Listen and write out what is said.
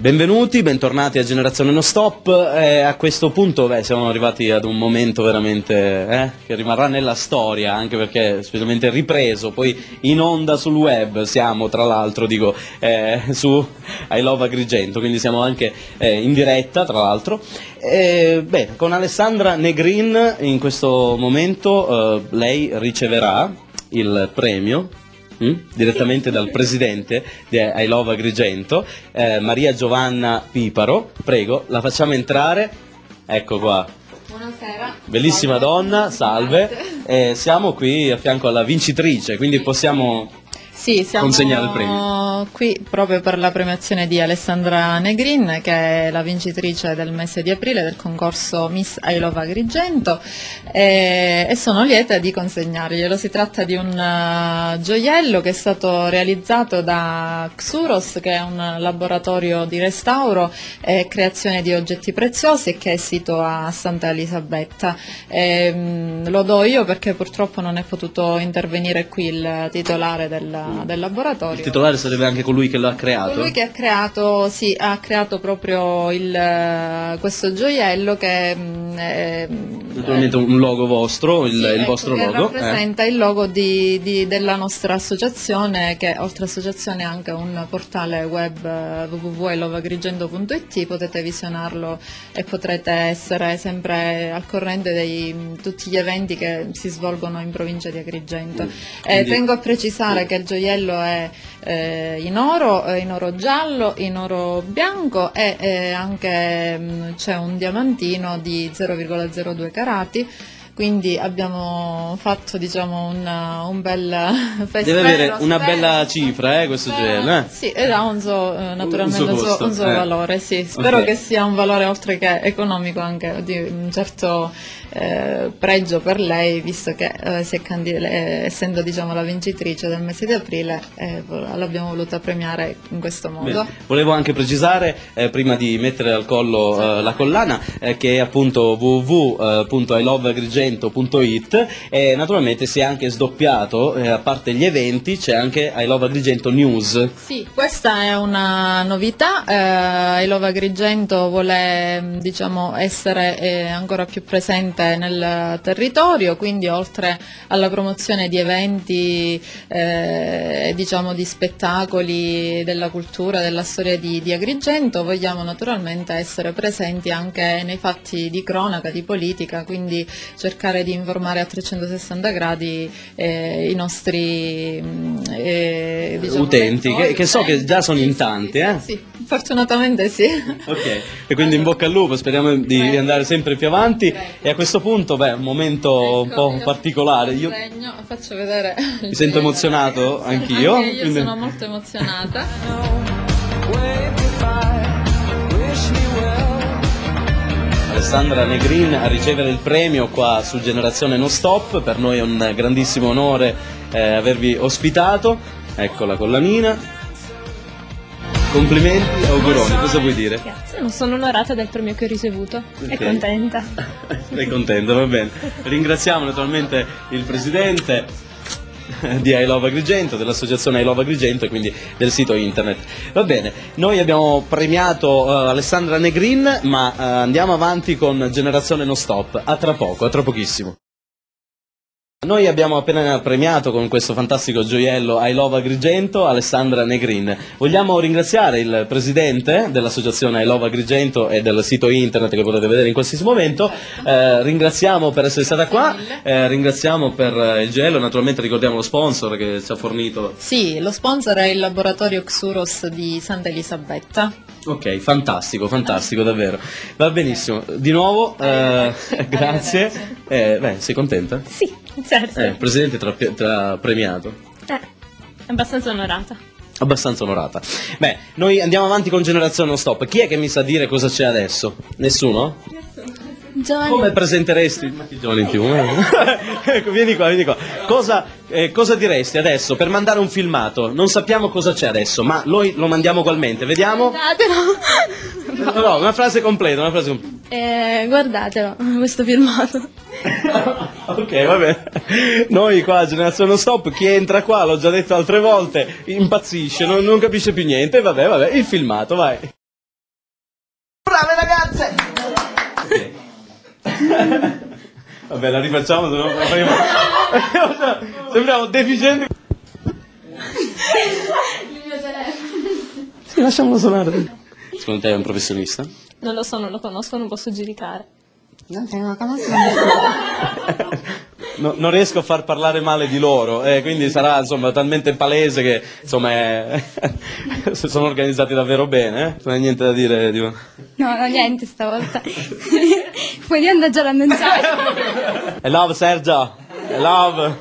Benvenuti, bentornati a Generazione No Stop. A questo punto siamo arrivati ad un momento veramente che rimarrà nella storia, anche perché specialmente ripreso, poi in onda sul web siamo, tra l'altro, su I Love Agrigento, quindi siamo anche in diretta, tra l'altro. Bene, con Alessandra Negrin in questo momento lei riceverà il premio direttamente dal presidente di I Love Agrigento, Maria Giovanna Piparo. Prego, la facciamo entrare. Ecco qua. Buonasera. Bellissima donna, salve. Siamo qui a fianco alla vincitrice, quindi possiamo consegnare il premio. Qui proprio per la premiazione di Alessandra Negrin, che è la vincitrice del mese di aprile del concorso Miss I Love Agrigento, e sono lieta di consegnarglielo. Si tratta di un gioiello che è stato realizzato da Xuros, che è un laboratorio di restauro e creazione di oggetti preziosi e che è sito a Santa Elisabetta. Lo do io perché purtroppo non è potuto intervenire qui il titolare del laboratorio. Il titolare sarebbe anche colui che l'ha creato? Colui che ha creato, sì, ha creato proprio questo gioiello che è naturalmente un logo vostro, il vostro che logo. Rappresenta il logo della nostra associazione, che oltre all'associazione ha anche un portale web www.iloveagrigento.it. Potete visionarlo e potrete essere sempre al corrente di tutti gli eventi che si svolgono in provincia di Agrigento. Tengo a precisare che il gioiello è in oro giallo, in oro bianco e anche c'è un diamantino di 0,02 carati. Quindi abbiamo fatto, diciamo, un bel festino. Deve avere una bella cifra, questo gioiello. Sì, ed ha naturalmente un suo valore, sì. Spero che sia un valore oltre che economico anche di un certo pregio per lei, visto che essendo, diciamo, la vincitrice del mese di aprile, l'abbiamo voluta premiare in questo modo. Volevo anche precisare, prima di mettere al collo la collana, che è appunto www.iloveagrigento.it, e naturalmente si è anche sdoppiato, a parte gli eventi c'è anche I Love Agrigento News. Sì, questa è una novità. I Love Agrigento vuole, diciamo, essere ancora più presente nel territorio, quindi oltre alla promozione di eventi, diciamo, di spettacoli, della cultura, della storia di Agrigento, vogliamo naturalmente essere presenti anche nei fatti di cronaca, di politica, quindi cercare di informare a 360 gradi i nostri diciamo, utenti, che so che già sono in tanti. Sì, fortunatamente sì. Ok, e quindi in bocca al lupo, speriamo di andare sempre più avanti. E a questo punto, un momento un po' particolare. Io faccio vedere. Mi sento emozionato anch'io. Anche io sono molto emozionata. Alessandra Negrin a ricevere il premio qua su Generazione No Stop. Per noi è un grandissimo onore avervi ospitato. Ecco la collanina. Complimenti e auguroni, cosa vuoi dire? Grazie, sono onorata del premio che ho ricevuto e contenta. Sei contenta, va bene. Ringraziamo naturalmente il presidente di I Love Agrigento, dell'associazione I Love Agrigento e quindi del sito internet. Va bene, noi abbiamo premiato Alessandra Negrin, ma andiamo avanti con Generazione No Stop. A tra poco, a tra pochissimo. Noi abbiamo appena premiato con questo fantastico gioiello I Love Agrigento Alessandra Negrin. Vogliamo ringraziare il presidente dell'associazione I Love Agrigento e del sito internet che potete vedere in qualsiasi momento. Ringraziamo per essere stata qua, ringraziamo per il gioiello, naturalmente ricordiamo lo sponsor che ci ha fornito. Sì, lo sponsor è il laboratorio Xuros di Santa Elisabetta. Ok, fantastico, davvero. Va benissimo. Di nuovo, grazie. Sei contenta? Sì, certo. Il presidente ti ha premiato. Abbastanza onorata. Abbastanza onorata. Noi andiamo avanti con Generazione Non Stop. Chi è che mi sa dire cosa c'è adesso? Nessuno? Giovanni. Come presenteresti? Ma chi giovane in più? Ecco, vieni qua. Cosa diresti adesso per mandare un filmato? Non sappiamo cosa c'è adesso, ma noi lo mandiamo ugualmente. Vediamo? Guardatelo. No, una frase completa. Guardatelo, questo filmato. Ok, va bene. Noi qua a Generazione Non Stop, chi entra qua, l'ho già detto altre volte, impazzisce, non capisce più niente. Vabbè, il filmato, vai. Vabbè, la rifacciamo, sembriamo deficienti. Sì, lasciamolo suonare. Secondo te è un professionista? Non lo so, non lo conosco, non posso giudicare. Non te lo conosco. Non riesco a far parlare male di loro, quindi sarà insomma talmente palese che insomma sono organizzati davvero bene, non hai niente da dire, Diva? No, niente stavolta. Puoi andare già l'annunciare. I love Sergio, I love.